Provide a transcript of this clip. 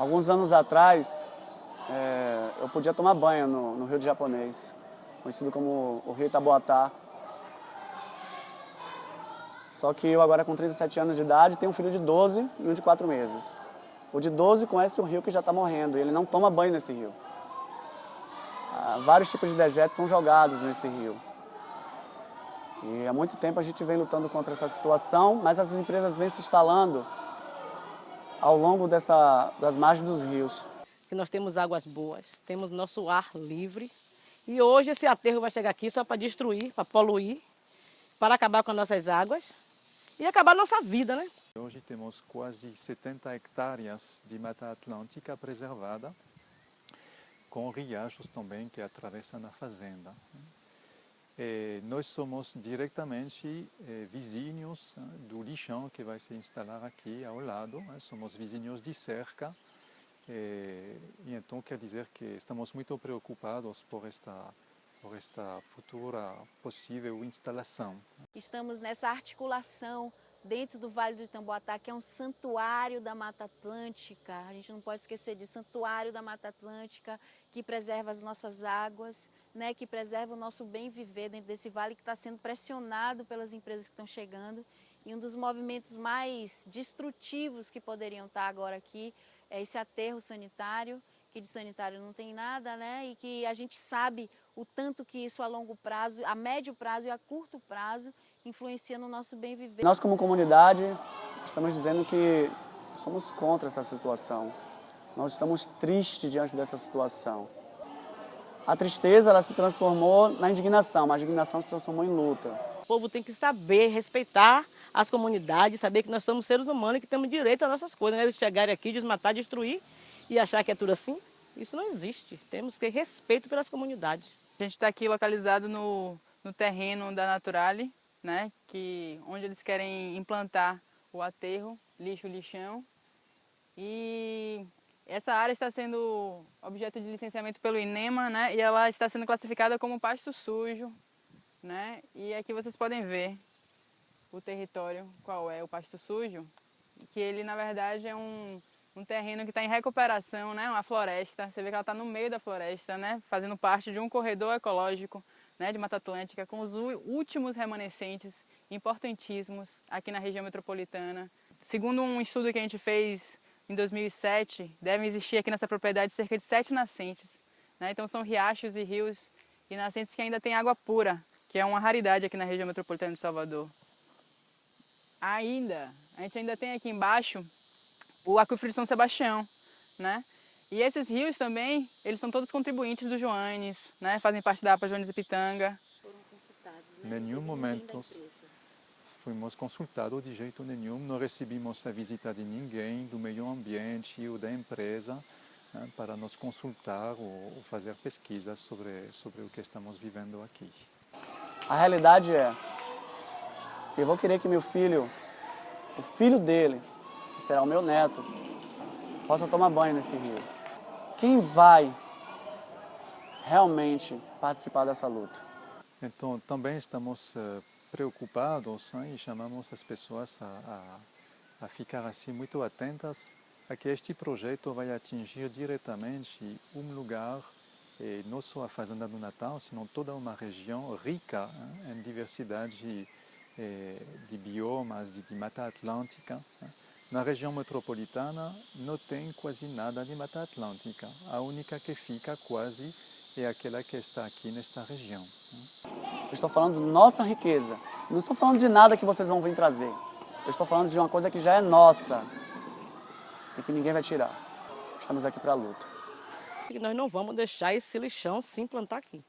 Alguns anos atrás, eu podia tomar banho no Rio de Japonês, conhecido como o Rio Itaboatá. Só que eu agora com 37 anos de idade tenho um filho de 12 e um de 4 meses. O de 12 conhece o rio que já está morrendo e ele não toma banho nesse rio. Vários tipos de dejetos são jogados nesse rio. E há muito tempo a gente vem lutando contra essa situação, mas essas empresas vêm se instalando ao longo das margens dos rios. Que nós temos águas boas, temos nosso ar livre. E hoje esse aterro vai chegar aqui só para destruir, para poluir, para acabar com as nossas águas e acabar a nossa vida, né? Hoje temos quase 70 hectares de Mata Atlântica preservada, com riachos também que atravessam a fazenda. Nós somos diretamente vizinhos do lixão que vai se instalar aqui ao lado, somos vizinhos de cerca, e então quer dizer que estamos muito preocupados por esta futura possível instalação. Estamos nessa articulação dentro do Vale do Itamboatá, que é um santuário da Mata Atlântica. A gente não pode esquecer disso, santuário da Mata Atlântica, que preserva as nossas águas, né, que preserva o nosso bem viver dentro desse vale que está sendo pressionado pelas empresas que estão chegando. E um dos movimentos mais destrutivos que poderiam estar agora aqui é esse aterro sanitário, que de sanitário não tem nada, né, e que a gente sabe o tanto que isso a longo prazo, a médio prazo e a curto prazo influencia no nosso bem viver. Nós como comunidade estamos dizendo que somos contra essa situação. Nós estamos tristes diante dessa situação. A tristeza ela se transformou na indignação, mas a indignação se transformou em luta. O povo tem que saber respeitar as comunidades, saber que nós somos seres humanos e que temos direito às nossas coisas. Né? Eles chegarem aqui, desmatar, destruir e achar que é tudo assim, isso não existe. Temos que ter respeito pelas comunidades. A gente está aqui localizado no terreno da Naturale, né? Onde eles querem implantar o aterro, lixão. E essa área está sendo objeto de licenciamento pelo INEMA, né? E ela está sendo classificada como pasto sujo, né? E aqui vocês podem ver o território, qual é o pasto sujo, que ele na verdade é um terreno que está em recuperação, né? Uma floresta. Você vê que ela está no meio da floresta, né? Fazendo parte de um corredor ecológico, né? De Mata Atlântica, com os últimos remanescentes importantíssimos aqui na região metropolitana. Segundo um estudo que a gente fez em 2007, devem existir aqui nessa propriedade cerca de 7 nascentes, né? Então são riachos e rios e nascentes que ainda têm água pura, que é uma raridade aqui na região metropolitana de Salvador. A gente ainda tem aqui embaixo o aquífero de São Sebastião, né? E esses rios também, eles são todos contribuintes do Joanes, né? Fazem parte da APA Joanes e Pitanga. Foram consultados, Em nenhum momento fomos consultados de jeito nenhum, não recebemos a visita de ninguém do meio ambiente ou da empresa, né, para nos consultar ou fazer pesquisas sobre o que estamos vivendo aqui. A realidade é, eu vou querer que meu filho, o filho dele, que será o meu neto, possa tomar banho nesse rio. Quem vai realmente participar dessa luta? Então, também estamos preocupados, né, e chamamos as pessoas a ficar assim muito atentas a que este projeto vai atingir diretamente um lugar, não só a Fazenda do Natal, senão toda uma região rica, né, em diversidade de biomas, de Mata Atlântica. Né. Na região metropolitana não tem quase nada de Mata Atlântica. A única que fica quase é aquela que está aqui nesta região. Eu estou falando de nossa riqueza. Não estou falando de nada que vocês vão vir trazer. Eu estou falando de uma coisa que já é nossa e que ninguém vai tirar. Estamos aqui para a luta. E nós não vamos deixar esse lixão se implantar aqui.